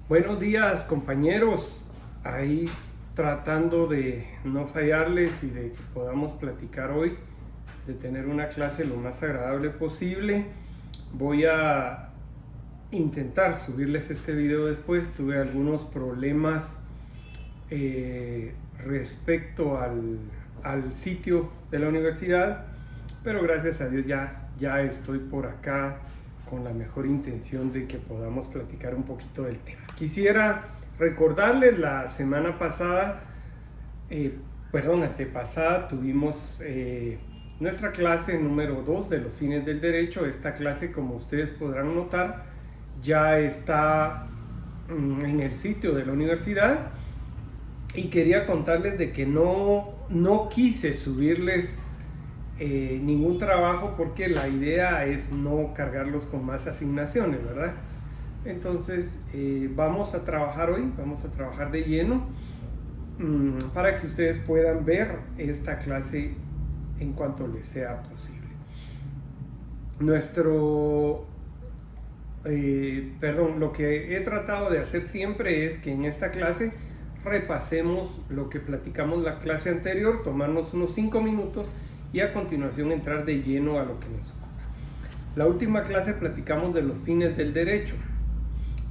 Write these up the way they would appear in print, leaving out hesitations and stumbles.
Buenos días, compañeros. Ahí tratando de no fallarles y de que podamos platicar hoy, de tener una clase lo más agradable posible. Voy a intentar subirles este video después. Tuve algunos problemas respecto al sitio de la universidad, pero gracias a Dios ya estoy por acá con la mejor intención de que podamos platicar un poquito del tema. Quisiera recordarles, la semana pasada, antepasada, tuvimos nuestra clase número 2 de los fines del derecho. Esta clase, como ustedes podrán notar, ya está en el sitio de la universidad, y quería contarles de que no quise subirles ningún trabajo porque la idea es no cargarlos con más asignaciones, ¿verdad? Entonces vamos a trabajar hoy, vamos a trabajar de lleno para que ustedes puedan ver esta clase en cuanto les sea posible. Lo que he tratado de hacer siempre es que en esta clase repasemos lo que platicamos la clase anterior, tomarnos unos 5 minutos y a continuación entrar de lleno a lo que nos ocupa. La última clase platicamos de los fines del derecho.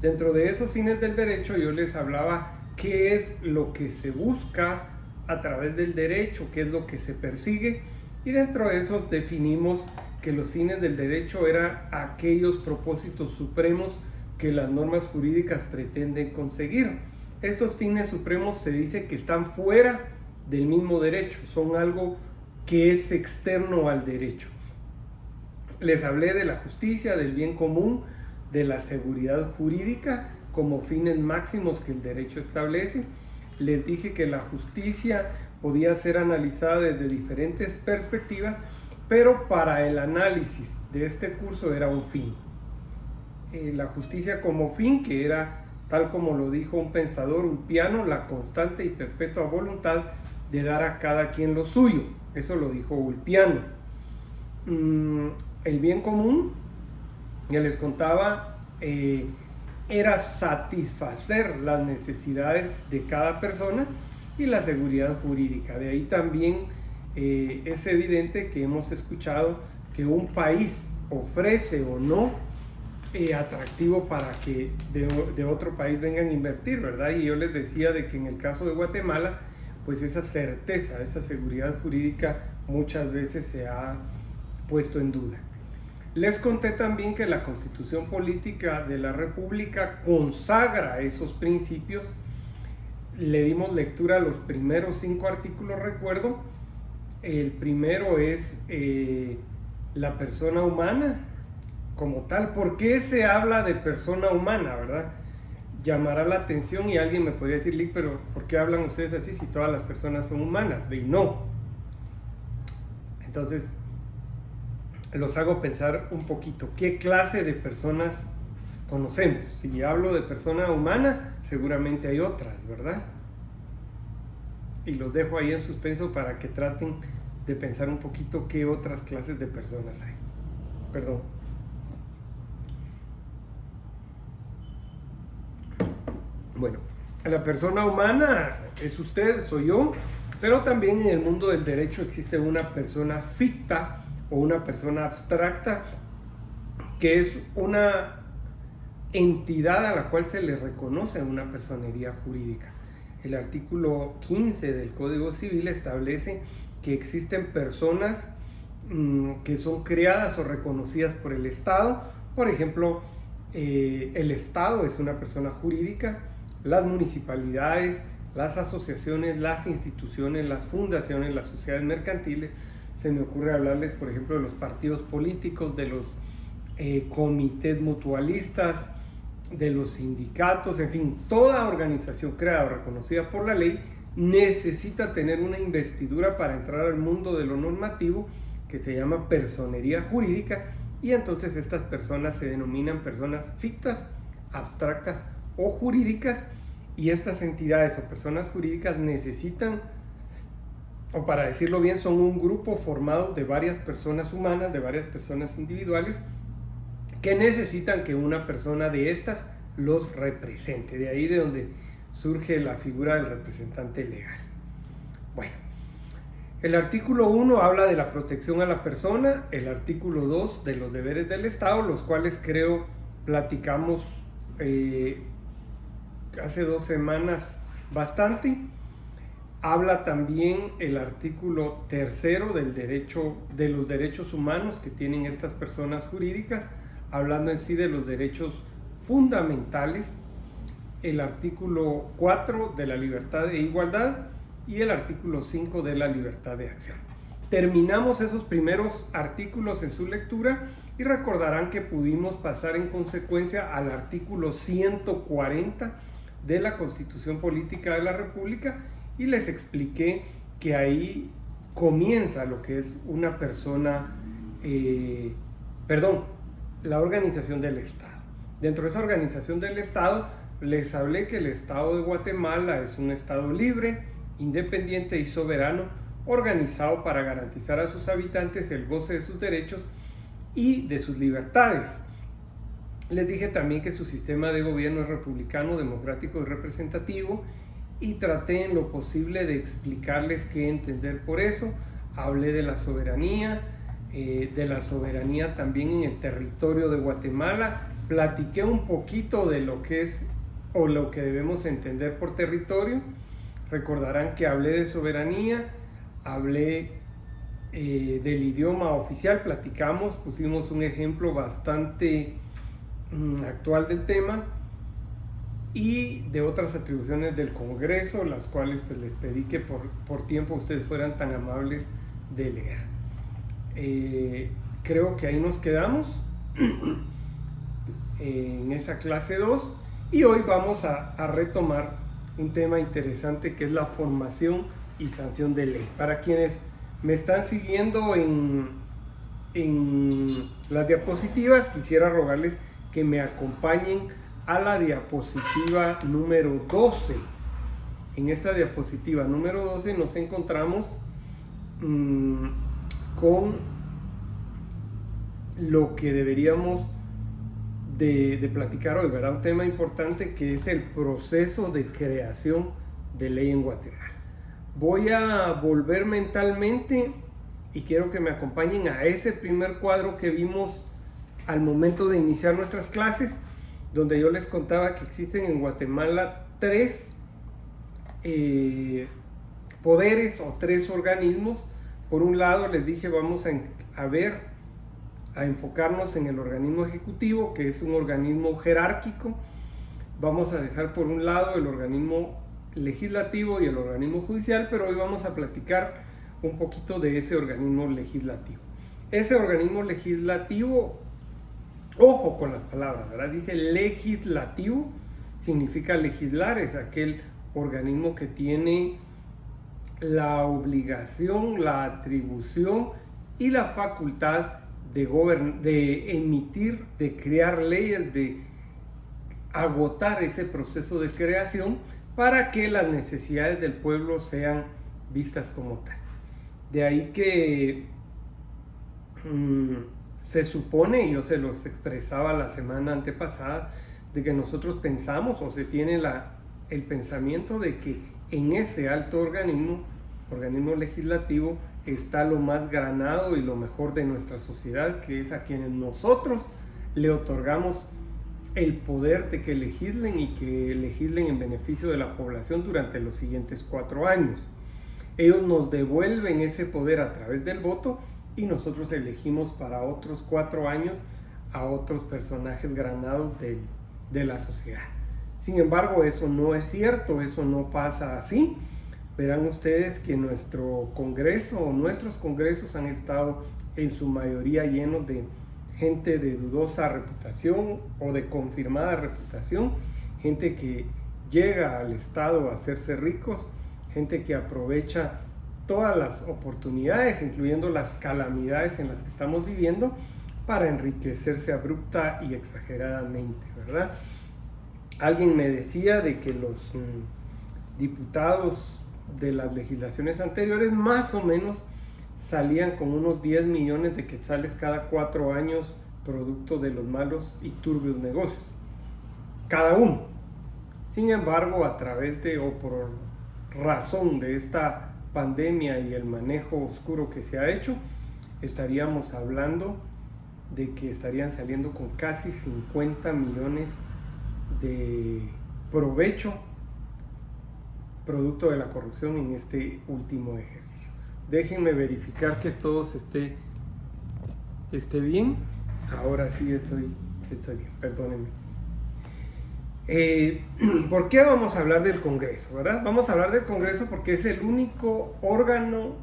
Dentro de esos fines del derecho yo les hablaba qué es lo que se busca a través del derecho, qué es lo que se persigue, y dentro de eso definimos que los fines del derecho eran aquellos propósitos supremos que las normas jurídicas pretenden conseguir. Estos fines supremos se dice que están fuera del mismo derecho, son algo que es externo al derecho. Les hablé de la justicia, del bien común, de la seguridad jurídica como fines máximos que el derecho establece. Les dije que la justicia podía ser analizada desde diferentes perspectivas, pero para el análisis de este curso era un fin. La justicia como fin, que era, tal como lo dijo un pensador ulpiano, la constante y perpetua voluntad de dar a cada quien lo suyo. Eso lo dijo Ulpiano. El bien común, ya les contaba, era satisfacer las necesidades de cada persona, y la seguridad jurídica. De ahí también es evidente que hemos escuchado que un país ofrece o no atractivo para que de otro país vengan a invertir, ¿verdad? Y yo les decía de que en el caso de Guatemala, pues esa certeza, esa seguridad jurídica muchas veces se ha puesto en duda. Les conté también que la Constitución Política de la República consagra esos principios. Le dimos lectura a los primeros 5 artículos, recuerdo. El primero es la persona humana como tal. ¿Por qué se habla de persona humana, verdad? Llamará la atención y alguien me podría decir, Lick, pero ¿por qué hablan ustedes así si todas las personas son humanas? Y no. Entonces, los hago pensar un poquito. ¿Qué clase de personas conocemos? Si hablo de persona humana, seguramente hay otras, ¿verdad? Y los dejo ahí en suspenso para que traten de pensar un poquito qué otras clases de personas hay. Perdón. Bueno, la persona humana es usted, soy yo, pero también en el mundo del derecho existe una persona ficta o una persona abstracta, que es una entidad a la cual se le reconoce una personería jurídica. El artículo 15 del Código Civil establece que existen personas que son creadas o reconocidas por el Estado. Por ejemplo, el Estado es una persona jurídica, las municipalidades, las asociaciones, las instituciones, las fundaciones, las sociedades mercantiles. Se me ocurre hablarles, por ejemplo, de los partidos políticos, de los comités mutualistas, de los sindicatos, en fin, toda organización creada o reconocida por la ley necesita tener una investidura para entrar al mundo de lo normativo, que se llama personería jurídica, y entonces estas personas se denominan personas fictas, abstractas o jurídicas, y estas entidades o personas jurídicas necesitan, o para decirlo bien, son un grupo formado de varias personas humanas, de varias personas individuales, que necesitan que una persona de estas los represente. De ahí de donde surge la figura del representante legal. Bueno, el artículo 1 habla de la protección a la persona, el artículo 2 de los deberes del Estado, los cuales creo platicamos hace 2 semanas bastante. Habla también el artículo 3 de los derechos humanos que tienen estas personas jurídicas, hablando en sí de los derechos fundamentales, el artículo 4 de la libertad e igualdad y el artículo 5 de la libertad de acción. Terminamos esos primeros artículos en su lectura y recordarán que pudimos pasar en consecuencia al artículo 140 de la Constitución Política de la República y les expliqué que ahí comienza lo que es una persona, la organización del Estado. Dentro de esa organización del Estado les hablé que el Estado de Guatemala es un Estado libre, independiente y soberano, organizado para garantizar a sus habitantes el goce de sus derechos y de sus libertades. Les dije también que su sistema de gobierno es republicano, democrático y representativo, y traté en lo posible de explicarles qué entender por eso. Hablé de la soberanía también en el territorio de Guatemala, platiqué un poquito de lo que es o lo que debemos entender por territorio. Recordarán que hablé de soberanía, hablé del idioma oficial, platicamos, pusimos un ejemplo bastante actual del tema y de otras atribuciones del Congreso, las cuales pues les pedí que por tiempo ustedes fueran tan amables de leer. Creo que ahí nos quedamos en esa clase 2 y hoy vamos a retomar un tema interesante que es la formación y sanción de ley. Para quienes me están siguiendo en las diapositivas, quisiera rogarles que me acompañen a la diapositiva número 12. En esta diapositiva número 12 nos encontramos con lo que deberíamos de platicar hoy, ¿verdad? Un tema importante que es el proceso de creación de ley en Guatemala. Voy a volver mentalmente y quiero que me acompañen a ese primer cuadro que vimos al momento de iniciar nuestras clases, donde yo les contaba que existen en Guatemala 3 poderes o 3 organismos. Por un lado les dije vamos a enfocarnos en el organismo ejecutivo, que es un organismo jerárquico. Vamos a dejar por un lado el organismo legislativo y el organismo judicial, pero hoy vamos a platicar un poquito de ese organismo legislativo. Ese organismo legislativo, ojo con las palabras, ¿verdad? Dice legislativo, significa legislar, es aquel organismo que tiene la obligación, la atribución y la facultad de emitir, de crear leyes, de agotar ese proceso de creación para que las necesidades del pueblo sean vistas como tal. De ahí que se supone, y yo se los expresaba la semana antepasada, de que nosotros pensamos o se tiene el pensamiento de que en ese alto organismo legislativo, está lo más granado y lo mejor de nuestra sociedad, que es a quienes nosotros le otorgamos el poder de que legislen y que legislen en beneficio de la población durante los siguientes 4 años. Ellos nos devuelven ese poder a través del voto y nosotros elegimos para otros 4 años a otros personajes granados de la sociedad. Sin embargo, eso no es cierto, eso no pasa así. Verán ustedes que nuestro Congreso o nuestros congresos han estado en su mayoría llenos de gente de dudosa reputación o de confirmada reputación, gente que llega al Estado a hacerse ricos, gente que aprovecha todas las oportunidades, incluyendo las calamidades en las que estamos viviendo, para enriquecerse abrupta y exageradamente, ¿verdad? Alguien me decía de que los diputados de las legislaciones anteriores más o menos salían con unos 10 millones de quetzales cada 4 años, producto de los malos y turbios negocios. cada uno. Sin embargo, a través de o por razón de esta pandemia y el manejo oscuro que se ha hecho, estaríamos hablando de que estarían saliendo con casi 50 millones de provecho producto de la corrupción en este último ejercicio. Déjenme verificar que todo esté bien. Ahora sí estoy bien, perdónenme. ¿Por qué vamos a hablar del Congreso, verdad? Vamos a hablar del Congreso porque es el único órgano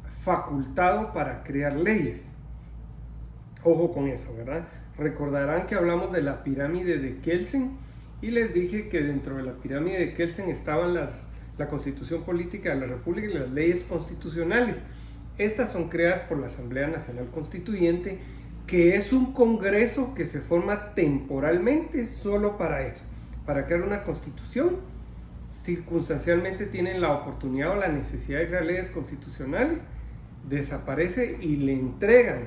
facultado para crear leyes. Ojo con eso, ¿verdad? Recordarán que hablamos de la pirámide de Kelsen y les dije que dentro de la pirámide de Kelsen estaban la Constitución Política de la República y las leyes constitucionales. Estas son creadas por la Asamblea Nacional Constituyente, que es un congreso que se forma temporalmente solo para eso, para crear una constitución. Circunstancialmente tienen la oportunidad o la necesidad de crear leyes constitucionales, desaparece y le entregan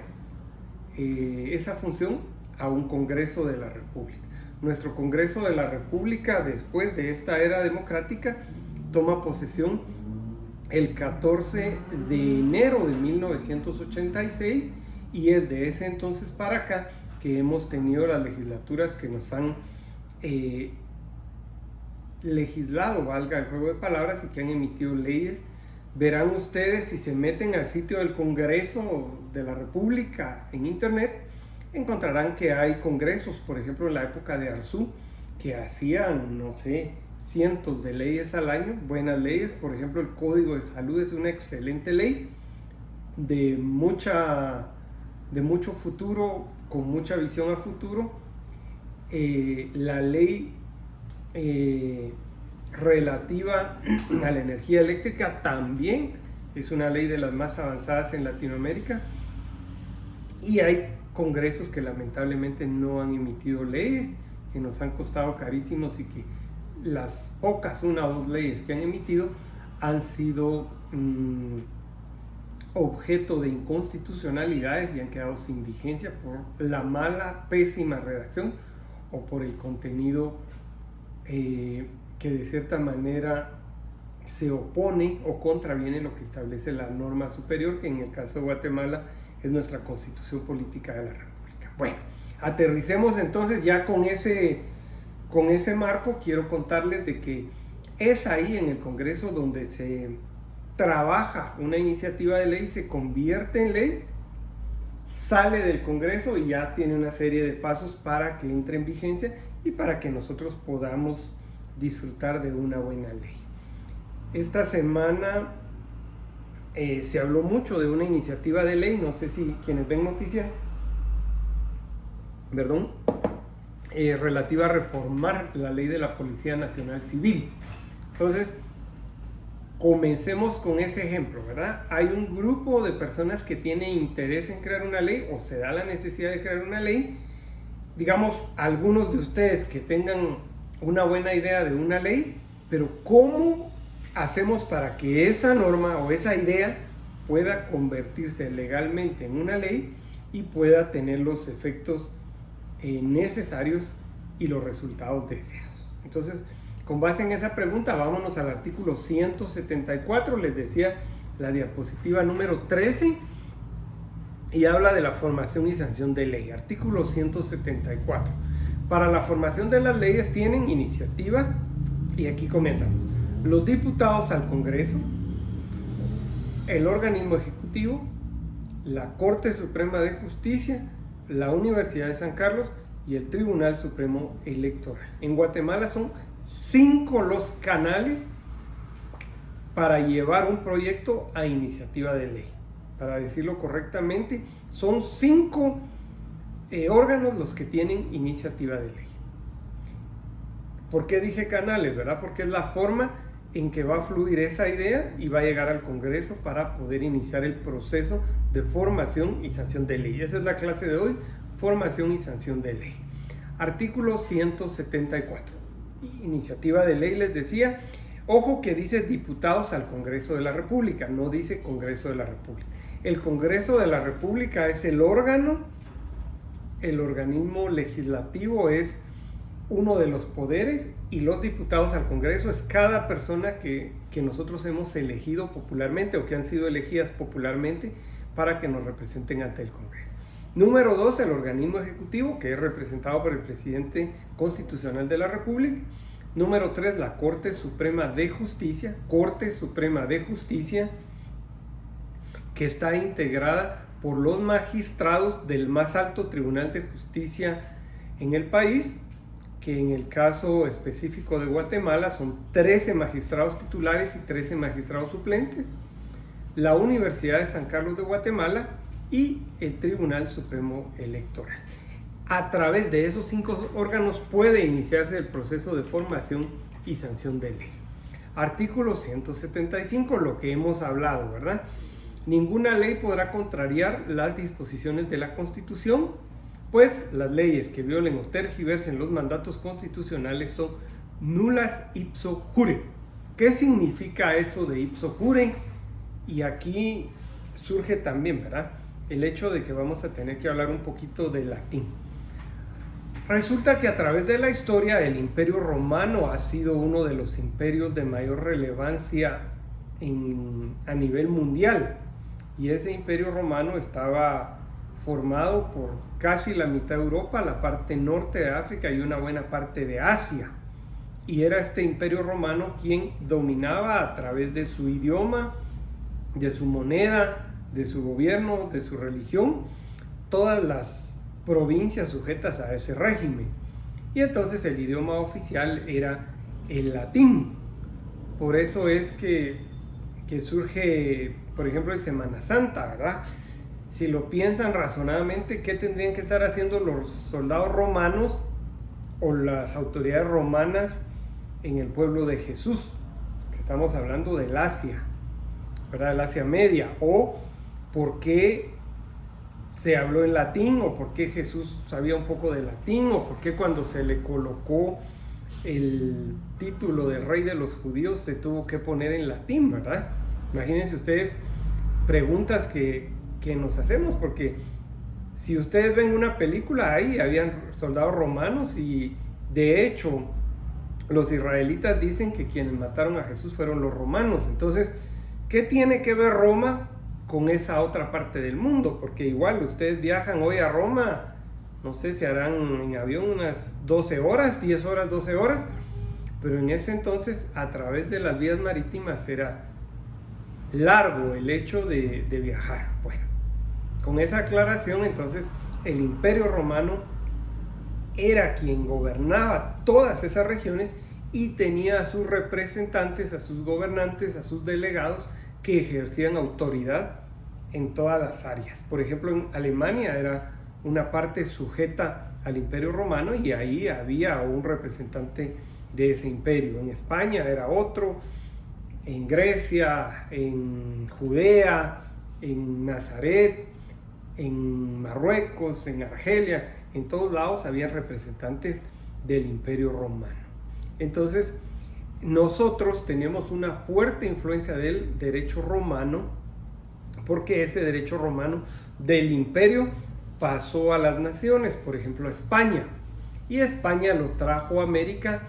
esa función a un Congreso de la República. Nuestro Congreso de la República, después de esta era democrática, toma posesión el 14 de enero de 1986 y es de ese entonces para acá que hemos tenido las legislaturas que nos han legislado, valga el juego de palabras, y que han emitido leyes. Verán ustedes, si se meten al sitio del Congreso de la República en internet, encontrarán que hay congresos, por ejemplo en la época de Arzú, que hacían, no sé, cientos de leyes al año, buenas leyes. Por ejemplo, el Código de Salud es una excelente ley de mucho futuro, con mucha visión a futuro. La ley relativa a la energía eléctrica también es una ley de las más avanzadas en Latinoamérica, y hay congresos que lamentablemente no han emitido leyes, que nos han costado carísimos y que las pocas, una o dos leyes que han emitido han sido objeto de inconstitucionalidades y han quedado sin vigencia por la mala, pésima redacción o por el contenido que de cierta manera se opone o contraviene lo que establece la norma superior, que en el caso de Guatemala es nuestra Constitución Política de la República. Bueno, aterricemos entonces ya con ese marco. Quiero contarles de que es ahí en el Congreso donde se trabaja una iniciativa de ley, se convierte en ley, sale del Congreso y ya tiene una serie de pasos para que entre en vigencia y para que nosotros podamos disfrutar de una buena ley. Esta semana se habló mucho de una iniciativa de ley, no sé si quienes ven noticias, relativa a reformar la ley de la Policía Nacional Civil. Entonces, comencemos con ese ejemplo, ¿verdad? Hay un grupo de personas que tiene interés en crear una ley o se da la necesidad de crear una ley. Digamos, algunos de ustedes que tengan una buena idea de una ley, pero ¿cómo hacemos para que esa norma o esa idea pueda convertirse legalmente en una ley y pueda tener los efectos necesarios y los resultados deseados? Entonces, con base en esa pregunta, vámonos al artículo 174, les decía la diapositiva número 13, y habla de la formación y sanción de ley. Artículo 174. Para la formación de las leyes tienen iniciativa, y aquí comenzamos, los diputados al Congreso, el organismo ejecutivo, la Corte Suprema de Justicia, la Universidad de San Carlos y el Tribunal Supremo Electoral. En Guatemala son 5 los canales para llevar un proyecto a iniciativa de ley. Para decirlo correctamente, son 5 órganos los que tienen iniciativa de ley. ¿Por qué dije canales, verdad? Porque es la forma en que va a fluir esa idea y va a llegar al Congreso para poder iniciar el proceso de formación y sanción de ley. Esa es la clase de hoy, formación y sanción de ley. Artículo 174. Iniciativa de ley, les decía, ojo que dice diputados al Congreso de la República, no dice Congreso de la República. El Congreso de la República es el órgano, el organismo legislativo es uno de los poderes, y los diputados al Congreso es cada persona que nosotros hemos elegido popularmente o que han sido elegidas popularmente para que nos representen ante el Congreso. Número 2, el organismo ejecutivo, que es representado por el presidente constitucional de la República. Número 3, la Corte Suprema de Justicia, que está integrada por los magistrados del más alto tribunal de justicia en el país, que en el caso específico de Guatemala son 13 magistrados titulares y 13 magistrados suplentes, la Universidad de San Carlos de Guatemala y el Tribunal Supremo Electoral. A través de esos 5 órganos puede iniciarse el proceso de formación y sanción de ley. Artículo 175, lo que hemos hablado, ¿verdad? Ninguna ley podrá contrariar las disposiciones de la Constitución, pues las leyes que violen o tergiversen los mandatos constitucionales son nulas ipso jure. ¿Qué significa eso de ipso jure? Y aquí surge también, ¿verdad?, el hecho de que vamos a tener que hablar un poquito de latín. Resulta que a través de la historia el Imperio Romano ha sido uno de los imperios de mayor relevancia a nivel mundial, y ese Imperio Romano estaba formado por casi la mitad de Europa, la parte norte de África y una buena parte de Asia. Y era este Imperio Romano quien dominaba a través de su idioma, de su moneda, de su gobierno, de su religión, todas las provincias sujetas a ese régimen. Y entonces el idioma oficial era el latín. Por eso es que surge, por ejemplo, en Semana Santa, ¿verdad? Si lo piensan razonadamente, ¿qué tendrían que estar haciendo los soldados romanos o las autoridades romanas en el pueblo de Jesús? Que estamos hablando del Asia, ¿verdad? El Asia Media. O por qué se habló en latín, o por qué Jesús sabía un poco de latín, o por qué cuando se le colocó el título de rey de los judíos se tuvo que poner en latín, ¿verdad? Imagínense ustedes preguntas que nos hacemos, porque si ustedes ven una película, ahí habían soldados romanos, y de hecho los israelitas dicen que quienes mataron a Jesús fueron los romanos. Entonces, ¿qué tiene que ver Roma con esa otra parte del mundo? Porque igual ustedes viajan hoy a Roma, no sé, se harán en avión unas 12 horas, 10 horas, 12 horas, pero en ese entonces a través de las vías marítimas era largo el hecho de viajar. Bueno, con esa aclaración, entonces el Imperio Romano era quien gobernaba todas esas regiones y tenía a sus representantes, a sus gobernantes, a sus delegados que ejercían autoridad en todas las áreas. Por ejemplo, en Alemania era una parte sujeta al Imperio Romano y ahí había un representante de ese imperio. En España era otro, en Grecia, en Judea, en Nazaret, en Marruecos, en Argelia, en todos lados había representantes del Imperio Romano. Entonces, nosotros tenemos una fuerte influencia del derecho romano, porque ese derecho romano del imperio pasó a las naciones, por ejemplo a España, y España lo trajo a América.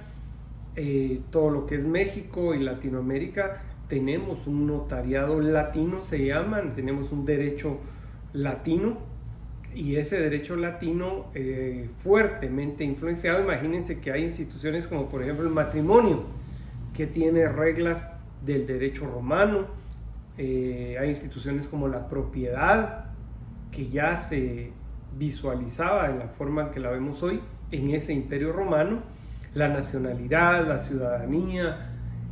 Todo lo que es México y Latinoamérica, tenemos un notariado latino, se llaman, tenemos un derecho latino, y ese derecho latino fuertemente influenciado. Imagínense que hay instituciones como por ejemplo el matrimonio, que tiene reglas del derecho romano. Hay instituciones como la propiedad, que ya se visualizaba en la forma en que la vemos hoy en ese imperio romano, la nacionalidad, la ciudadanía,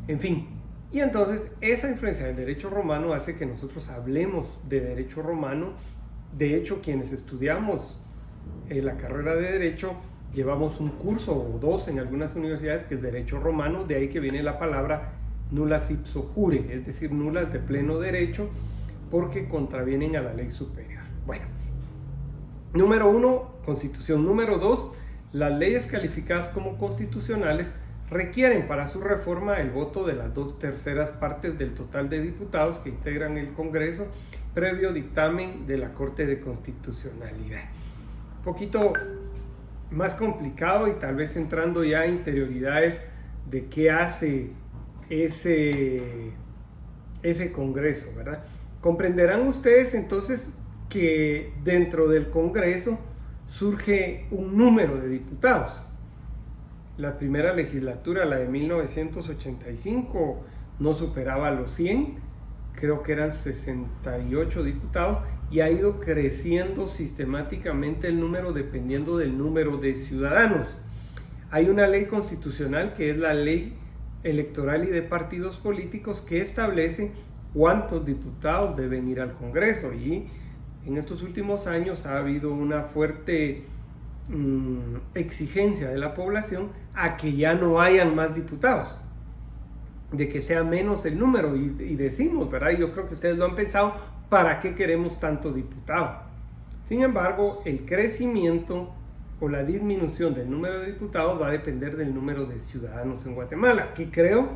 en fin. Y entonces esa influencia del derecho romano hace que nosotros hablemos de derecho romano. De hecho, quienes estudiamos la carrera de derecho, llevamos un curso o dos en algunas universidades que es derecho romano, de ahí que viene la palabra nulas ipso jure, es decir, nulas de pleno derecho, porque contravienen a la ley superior. Bueno, número 1, Constitución. Número 2, las leyes calificadas como constitucionales requieren para su reforma el voto de las 2/3 partes del total de diputados que integran el Congreso, previo dictamen de la Corte de Constitucionalidad. Un poquito más complicado y tal vez entrando ya a interioridades de qué hace ese Congreso, ¿verdad? Comprenderán ustedes entonces que dentro del Congreso surge un número de diputados. La primera legislatura, la de 1985, no superaba los 100, creo que eran 68 diputados, y ha ido creciendo sistemáticamente el número dependiendo del número de ciudadanos. Hay una ley constitucional que es la Ley Electoral y de Partidos Políticos que establece cuántos diputados deben ir al Congreso, y en estos últimos años ha habido una fuerte exigencia de la población a que ya no hayan más diputados, de que sea menos el número, y decimos, ¿verdad? Yo creo que ustedes lo han pensado, ¿para qué queremos tanto diputado? Sin embargo, el crecimiento o la disminución del número de diputados va a depender del número de ciudadanos en Guatemala, que creo,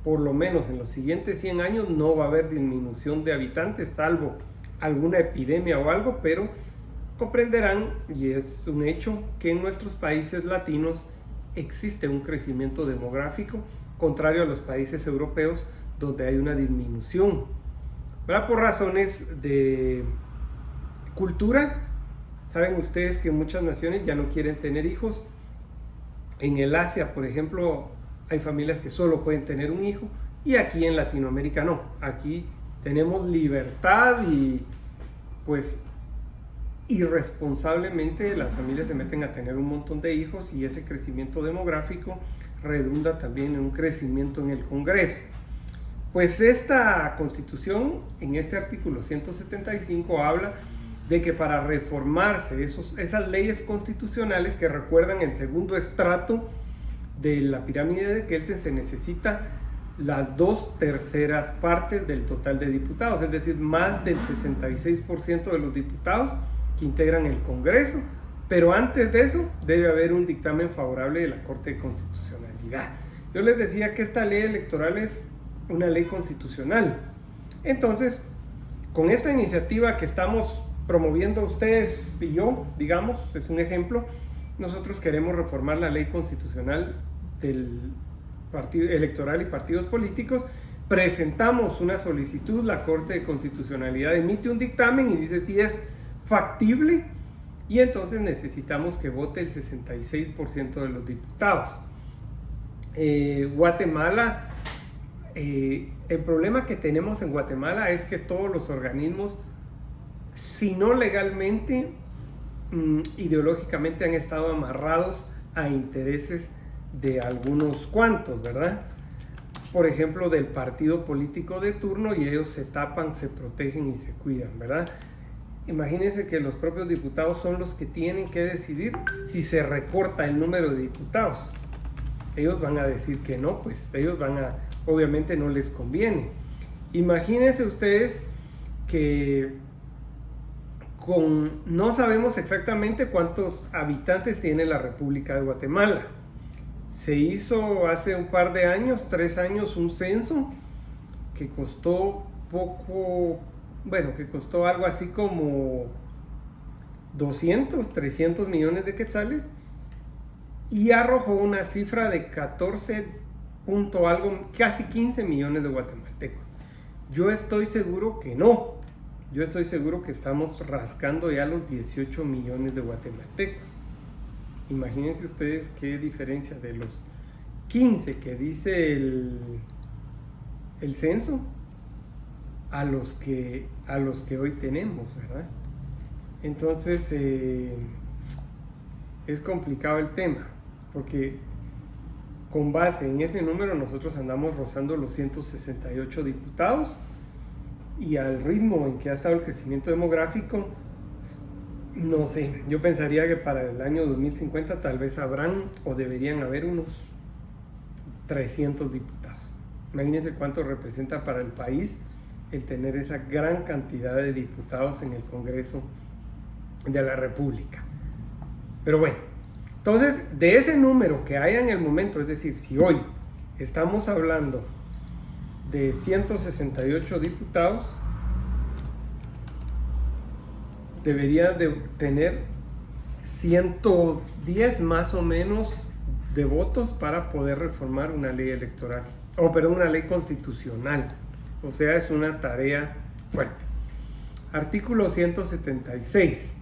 por lo menos en los siguientes 100 años, no va a haber disminución de habitantes, salvo alguna epidemia o algo, pero comprenderán, y es un hecho, que en nuestros países latinos existe un crecimiento demográfico, contrario a los países europeos, donde hay una disminución, ¿verdad? Por razones de cultura. Saben ustedes que muchas naciones ya no quieren tener hijos. En el Asia, por ejemplo, hay familias que solo pueden tener un hijo, y aquí en Latinoamérica no. Aquí tenemos libertad y pues irresponsablemente las familias se meten a tener un montón de hijos, y ese crecimiento demográfico redunda también en un crecimiento en el Congreso. Pues esta Constitución, en este artículo 175, habla de que para reformarse esas leyes constitucionales que recuerdan el segundo estrato de la pirámide de Kelsen, se necesita las 2/3 partes del total de diputados, es decir, más del 66% de los diputados que integran el Congreso, pero antes de eso debe haber un dictamen favorable de la Corte de Constitucionalidad. Yo les decía que esta ley electoral es una ley constitucional. Entonces, con esta iniciativa que estamos promoviendo ustedes y yo, digamos, es un ejemplo, nosotros queremos reformar la ley constitucional del partido electoral y partidos políticos. Presentamos una solicitud, la Corte de Constitucionalidad emite un dictamen y dice si es factible, y entonces necesitamos que vote el 66% de los diputados. Guatemala, el problema que tenemos en Guatemala es que todos los organismos, si no legalmente, ideológicamente han estado amarrados a intereses de algunos cuantos, ¿verdad? Por ejemplo, del partido político de turno, y ellos se tapan, se protegen y se cuidan, ¿verdad? Imagínense que los propios diputados son los que tienen que decidir si se recorta el número de diputados. Ellos van a decir que no, pues ellos obviamente no les conviene. Imagínense ustedes que no sabemos exactamente cuántos habitantes tiene la República de Guatemala. Se hizo hace un par de años, 3 años, un censo que costó que costó algo así como 200, 300 millones de quetzales, y arrojó una cifra de 14 punto algo, casi 15 millones de guatemaltecos. Yo estoy seguro que no. Yo estoy seguro que estamos rascando ya los 18 millones de guatemaltecos. Imagínense ustedes qué diferencia de los 15 que dice el censo a los que hoy tenemos, ¿verdad? Entonces es complicado el tema, porque con base en ese número nosotros andamos rozando los 168 diputados, y al ritmo en que ha estado el crecimiento demográfico, no sé, yo pensaría que para el año 2050 tal vez habrán o deberían haber unos 300 diputados. Imagínense cuánto representa para el país el tener esa gran cantidad de diputados en el Congreso de la República. Pero bueno, entonces de ese número que haya en el momento, es decir, si hoy estamos hablando de 168 diputados, debería de tener 110 más o menos de votos para poder reformar una ley electoral, una ley constitucional. O sea, es una tarea fuerte. Artículo 176.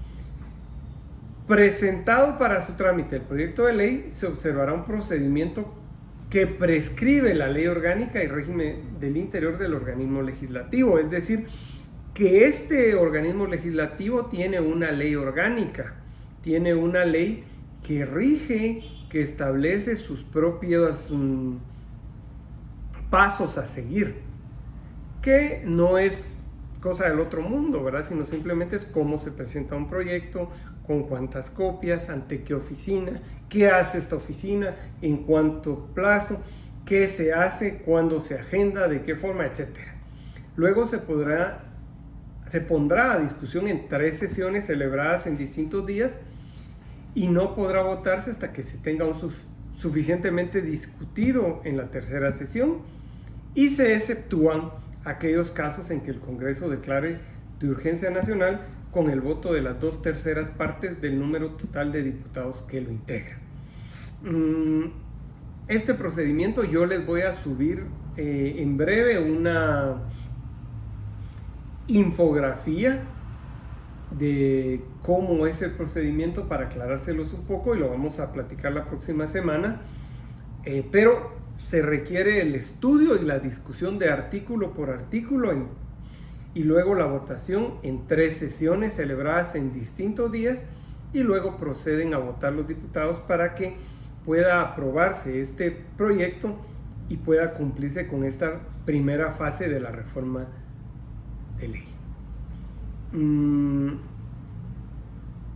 Presentado para su trámite el proyecto de ley, se observará un procedimiento que prescribe la ley orgánica y régimen del interior del organismo legislativo. Es decir, que este organismo legislativo tiene una ley orgánica, tiene una ley que rige, que establece sus propios pasos a seguir, que no es cosa del otro mundo, ¿verdad? Sino simplemente es cómo se presenta un proyecto, con cuántas copias, ante qué oficina, qué hace esta oficina, en cuánto plazo, qué se hace, cuándo se agenda, de qué forma, etc. Luego se pondrá a discusión en 3 sesiones celebradas en distintos días y no podrá votarse hasta que se tenga suficientemente discutido en la tercera sesión, y se exceptúan aquellos casos en que el Congreso declare de urgencia nacional con el voto de las 2/3 partes del número total de diputados que lo integran. Este procedimiento yo les voy a subir en breve una infografía de cómo es el procedimiento para aclarárselos un poco, y lo vamos a platicar la próxima semana, pero se requiere el estudio y la discusión de artículo por artículo y luego la votación en 3 sesiones celebradas en distintos días, y luego proceden a votar los diputados para que pueda aprobarse este proyecto y pueda cumplirse con esta primera fase de la reforma de ley.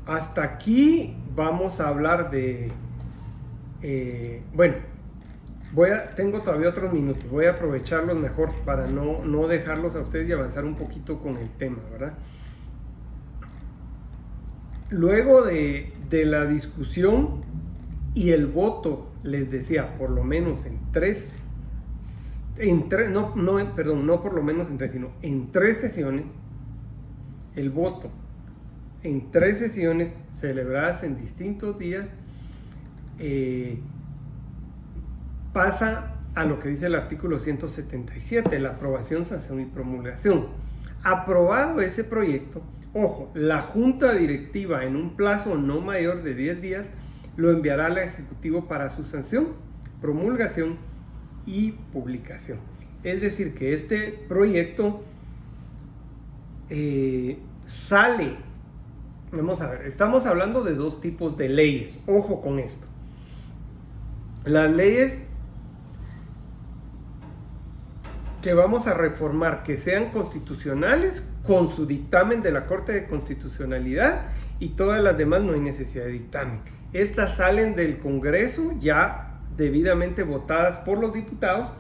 Hasta aquí vamos a hablar de... tengo todavía otros minutos, voy a aprovecharlos mejor para no dejarlos a ustedes y avanzar un poquito con el tema, ¿verdad? Luego de la discusión y el voto, les decía, por lo menos en 3 sesiones, el voto en 3 sesiones celebradas en distintos días, pasa a lo que dice el artículo 177, la aprobación, sanción y promulgación. Aprobado ese proyecto, ojo, la junta directiva en un plazo no mayor de 10 días lo enviará al Ejecutivo para su sanción, promulgación y publicación. Es decir, que este proyecto sale, vamos a ver, estamos hablando de 2 tipos de leyes, ojo con esto. Las leyes que vamos a reformar, que sean constitucionales, con su dictamen de la Corte de Constitucionalidad, y todas las demás no hay necesidad de dictamen. Estas salen del Congreso ya debidamente votadas por los diputados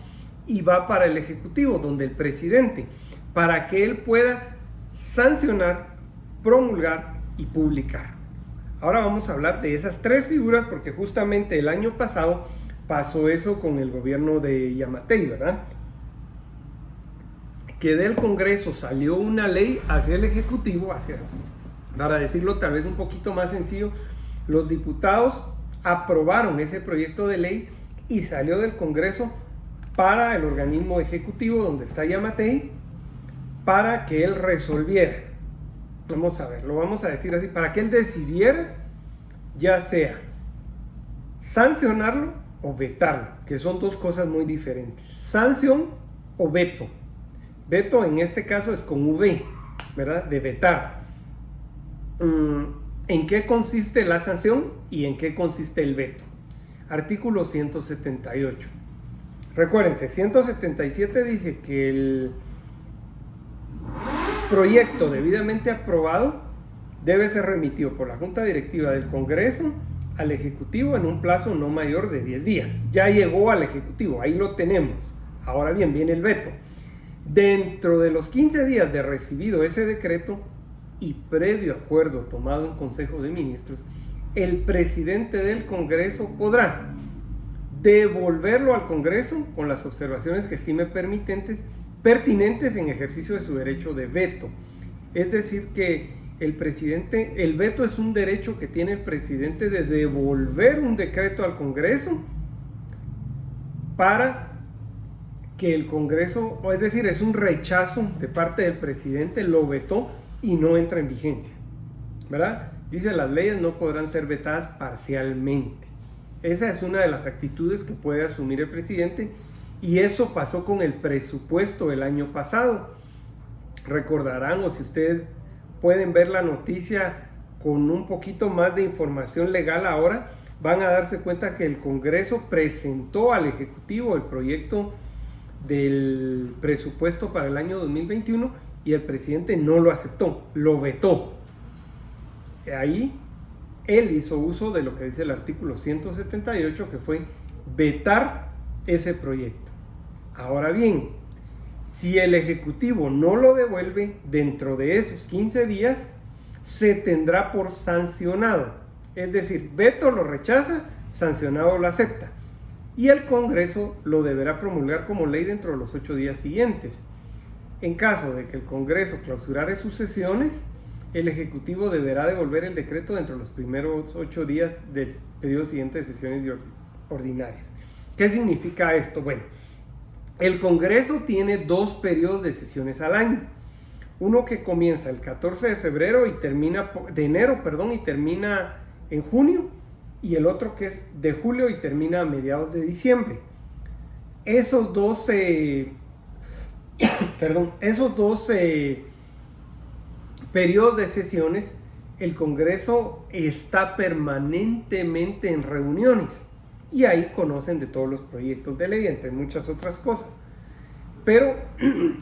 y va para el Ejecutivo, donde el presidente, para que él pueda sancionar, promulgar y publicar. Ahora vamos a hablar de esas 3 figuras, porque justamente el año pasado pasó eso con el gobierno de Yamatei, ¿verdad? Que del Congreso salió una ley hacia el Ejecutivo, para decirlo tal vez un poquito más sencillo, los diputados aprobaron ese proyecto de ley y salió del Congreso para el organismo ejecutivo donde está Yamatei, para que él resolviera. Vamos a ver, lo vamos a decir así, para que él decidiera, ya sea sancionarlo o vetarlo, que son 2 cosas muy diferentes. Sanción o veto. Veto en este caso es con V, ¿verdad? De vetar. ¿En qué consiste la sanción y en qué consiste el veto? Artículo 178. Recuérdense, 177 dice que el proyecto debidamente aprobado debe ser remitido por la Junta Directiva del Congreso al Ejecutivo en un plazo no mayor de 10 días. Ya llegó al Ejecutivo, ahí lo tenemos. Ahora bien, viene el veto. Dentro de los 15 días de recibido ese decreto y previo acuerdo tomado en Consejo de Ministros, el presidente del Congreso podrá devolverlo al Congreso con las observaciones que estime pertinentes en ejercicio de su derecho de veto. Es decir, que el veto es un derecho que tiene el presidente de devolver un decreto al Congreso para que el Congreso, es decir, es un rechazo de parte del presidente, lo vetó y no entra en vigencia, ¿verdad? Dice, las leyes no podrán ser vetadas parcialmente. Esa es una de las actitudes que puede asumir el presidente, y eso pasó con el presupuesto del año pasado. Recordarán, o si ustedes pueden ver la noticia con un poquito más de información legal ahora, van a darse cuenta que el Congreso presentó al Ejecutivo el proyecto del presupuesto para el año 2021 y el presidente no lo aceptó, lo vetó. Ahí él hizo uso de lo que dice el artículo 178, que fue vetar ese proyecto. Ahora bien, si el Ejecutivo no lo devuelve dentro de esos 15 días, se tendrá por sancionado. Es decir, veto lo rechaza, sancionado lo acepta. Y el Congreso lo deberá promulgar como ley dentro de los 8 días siguientes. En caso de que el Congreso clausurare sus sesiones, el Ejecutivo deberá devolver el decreto dentro de los primeros 8 días del periodo siguiente de sesiones ordinarias. ¿Qué significa esto? Bueno, el Congreso tiene 2 periodos de sesiones al año. Uno que comienza el 14 de febrero y termina de enero, y termina en junio, y el otro que es de julio y termina a mediados de diciembre. Esos dos periodos de sesiones, el Congreso está permanentemente en reuniones y ahí conocen de todos los proyectos de ley, entre muchas otras cosas. Pero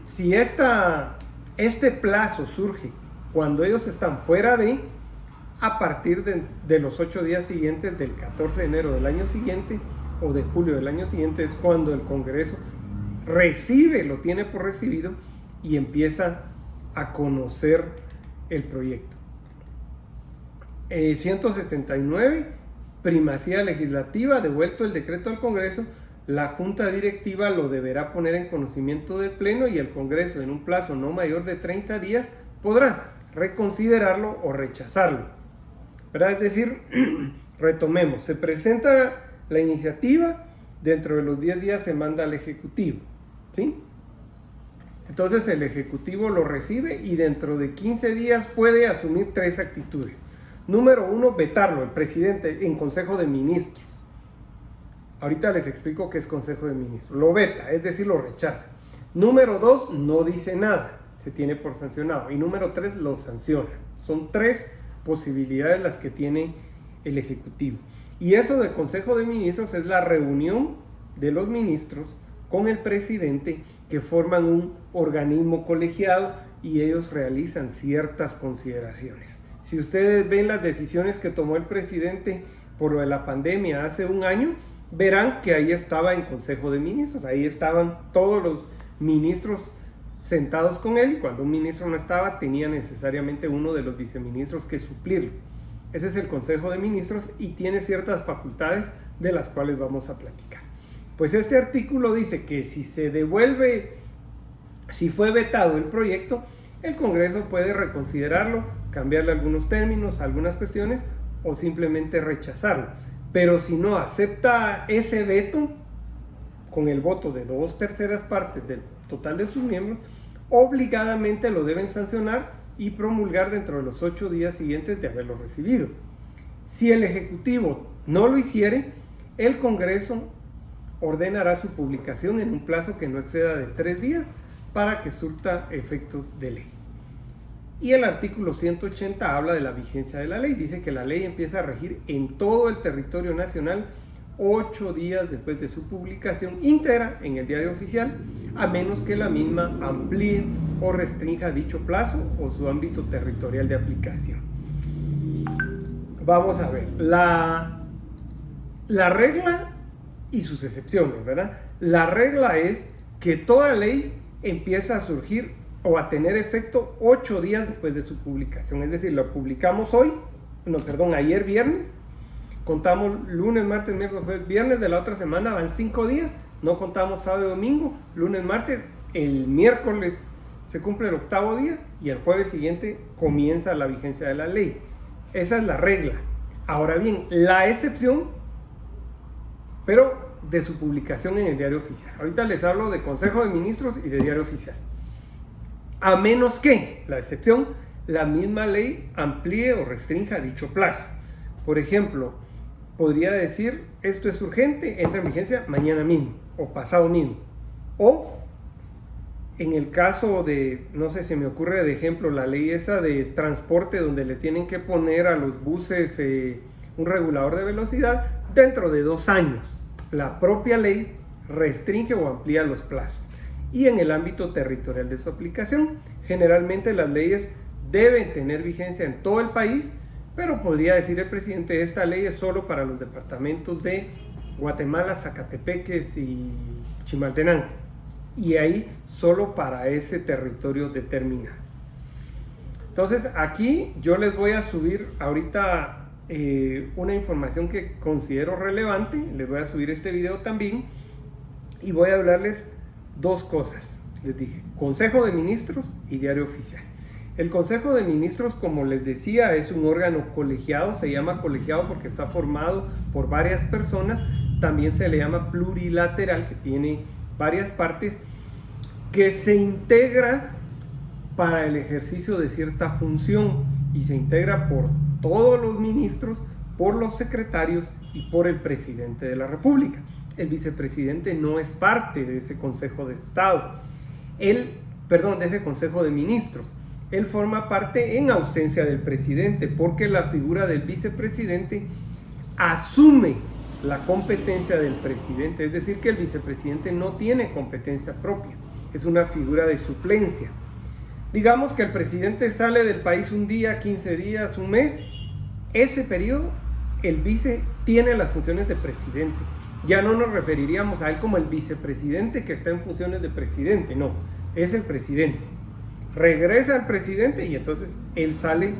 si este plazo surge cuando ellos están fuera a partir de los 8 días siguientes, del 14 de enero del año siguiente o de julio del año siguiente, es cuando el Congreso lo tiene por recibido y empieza a conocer el proyecto. 179, primacía legislativa, devuelto el decreto al Congreso, la Junta Directiva lo deberá poner en conocimiento del Pleno y el Congreso, en un plazo no mayor de 30 días, podrá reconsiderarlo o rechazarlo. ¿Verdad? Es decir, retomemos, se presenta la iniciativa, dentro de los 10 días se manda al Ejecutivo, ¿sí? Entonces el Ejecutivo lo recibe y dentro de 15 días puede asumir 3 actitudes. Número 1, vetarlo, el presidente en Consejo de Ministros. Ahorita les explico qué es Consejo de Ministros. Lo veta, es decir, lo rechaza. Número 2, no dice nada, se tiene por sancionado. Y número 3, lo sanciona. Son 3 posibilidades las que tiene el Ejecutivo. Y eso de Consejo de Ministros es la reunión de los ministros con el presidente, que forman un organismo colegiado y ellos realizan ciertas consideraciones. Si ustedes ven las decisiones que tomó el presidente por lo de la pandemia hace un año, verán que ahí estaba en Consejo de Ministros, ahí estaban todos los ministros sentados con él, y cuando un ministro no estaba, tenía necesariamente uno de los viceministros que suplirlo. Ese es el Consejo de Ministros y tiene ciertas facultades de las cuales vamos a platicar. Pues este artículo dice que si se devuelve, si fue vetado el proyecto, el Congreso puede reconsiderarlo, cambiarle algunos términos, algunas cuestiones, o simplemente rechazarlo. Pero si no acepta ese veto, con el voto de 2/3 partes del total de sus miembros, obligadamente lo deben sancionar y promulgar dentro de los 8 días siguientes de haberlo recibido. Si el Ejecutivo no lo hiciere, el Congreso ordenará su publicación en un plazo que no exceda de 3 días para que surta efectos de ley. Y el artículo 180 habla de la vigencia de la ley. Dice que la ley empieza a regir en todo el territorio nacional 8 días después de su publicación íntegra en el Diario Oficial, a menos que la misma amplíe o restrinja dicho plazo o su ámbito territorial de aplicación. Vamos a ver, la regla y sus excepciones, ¿verdad? La regla es que toda ley empieza a surgir o a tener efecto 8 días después de su publicación. Es decir, lo publicamos ayer viernes, contamos lunes, martes, miércoles, jueves, viernes de la otra semana, van 5 días, no contamos sábado y domingo, lunes, martes, el miércoles se cumple el 8º día y el jueves siguiente comienza la vigencia de la ley. Esa es la regla. Ahora bien, la excepción, pero de su publicación en el Diario Oficial. Ahorita les hablo de Consejo de Ministros y de Diario Oficial. A menos que, la excepción, la misma ley amplíe o restrinja dicho plazo. Por ejemplo, podría decir, esto es urgente, entra en vigencia mañana mismo o pasado mismo. O en el caso de, no sé, se me ocurre de ejemplo la ley esa de transporte donde le tienen que poner a los buses un regulador de velocidad dentro de 2 años. La propia ley restringe o amplía los plazos. Y en el ámbito territorial de su aplicación, generalmente las leyes deben tener vigencia en todo el país, pero podría decir el presidente, esta ley es solo para los departamentos de Guatemala, Zacatepeques y Chimaltenango, y ahí solo para ese territorio determinado. Entonces aquí yo les voy a subir ahorita una información que considero relevante, les voy a subir este video también y voy a hablarles 2 cosas. Les dije, Consejo de Ministros y Diario Oficial. El Consejo de Ministros, como les decía, es un órgano colegiado, se llama colegiado porque está formado por varias personas, también se le llama plurilateral, que tiene varias partes, que se integra para el ejercicio de cierta función y se integra por todos los ministros, por los secretarios y por el presidente de la República. El vicepresidente no es parte de ese Consejo de Estado, de ese Consejo de Ministros. Él forma parte en ausencia del presidente, porque la figura del vicepresidente asume la competencia del presidente, es decir, que el vicepresidente no tiene competencia propia, es una figura de suplencia. Digamos que el presidente sale del país un día, 15 días, un mes, ese periodo el vice tiene las funciones de presidente. Ya no nos referiríamos a él como el vicepresidente que está en funciones de presidente, no, es el presidente. Regresa al presidente y entonces él sale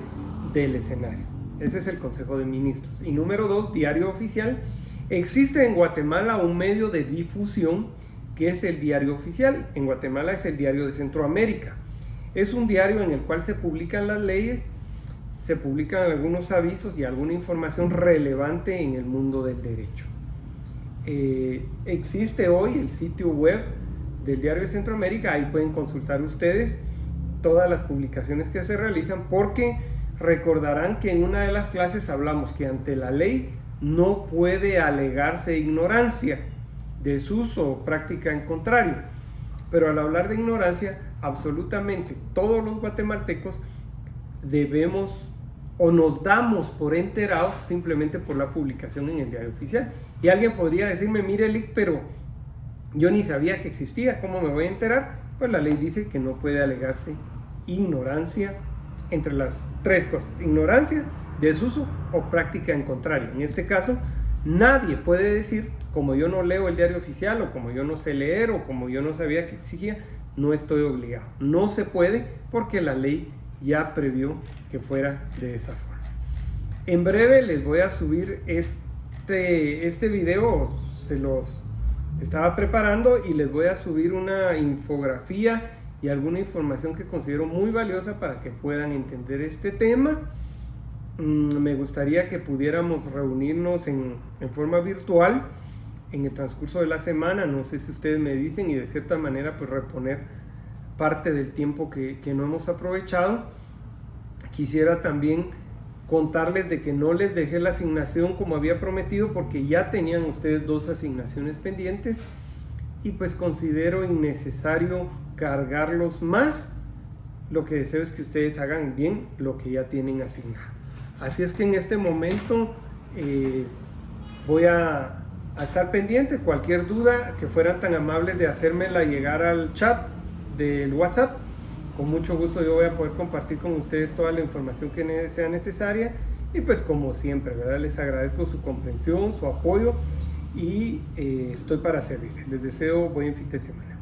del escenario. Ese es el Consejo de Ministros. Y número 2, Diario Oficial. Existe en Guatemala un medio de difusión que es el Diario Oficial. En Guatemala es el Diario de Centroamérica. Es un diario en el cual se publican las leyes, se publican algunos avisos y alguna información relevante en el mundo del derecho. Existe hoy el sitio web del Diario de Centroamérica, ahí pueden consultar ustedes todas las publicaciones que se realizan, porque recordarán que en una de las clases hablamos que ante la ley no puede alegarse ignorancia, desuso o práctica en contrario, pero al hablar de ignorancia, absolutamente todos los guatemaltecos debemos o nos damos por enterados simplemente por la publicación en el Diario Oficial. Y alguien podría decirme, mire Lick, pero yo ni sabía que existía, ¿cómo me voy a enterar? Pues la ley dice que no puede alegarse ignorancia entre las 3 cosas: ignorancia, desuso o práctica en contrario. En este caso, nadie puede decir, como yo no leo el Diario Oficial, o como yo no sé leer, o como yo no sabía que existía, no estoy obligado. No se puede, porque la ley ya previó que fuera de esa forma. En breve les voy a subir este video, se los estaba preparando, y les voy a subir una infografía y alguna información que considero muy valiosa para que puedan entender este tema. Me gustaría que pudiéramos reunirnos en forma virtual en el transcurso de la semana, no sé si ustedes me dicen, y de cierta manera pues reponer parte del tiempo que no hemos aprovechado. Quisiera también contarles de que no les dejé la asignación como había prometido, porque ya tenían ustedes 2 asignaciones pendientes y pues considero innecesario cargarlos más. Lo que deseo es que ustedes hagan bien lo que ya tienen asignado. Así es que en este momento voy a estar pendiente. Cualquier duda, que fueran tan amables de hacérmela llegar al chat del WhatsApp. Con mucho gusto yo voy a poder compartir con ustedes toda la información que sea necesaria. Y pues como siempre, ¿verdad? Les agradezco su comprensión, su apoyo, y estoy para servirles. Les deseo buen fin de semana.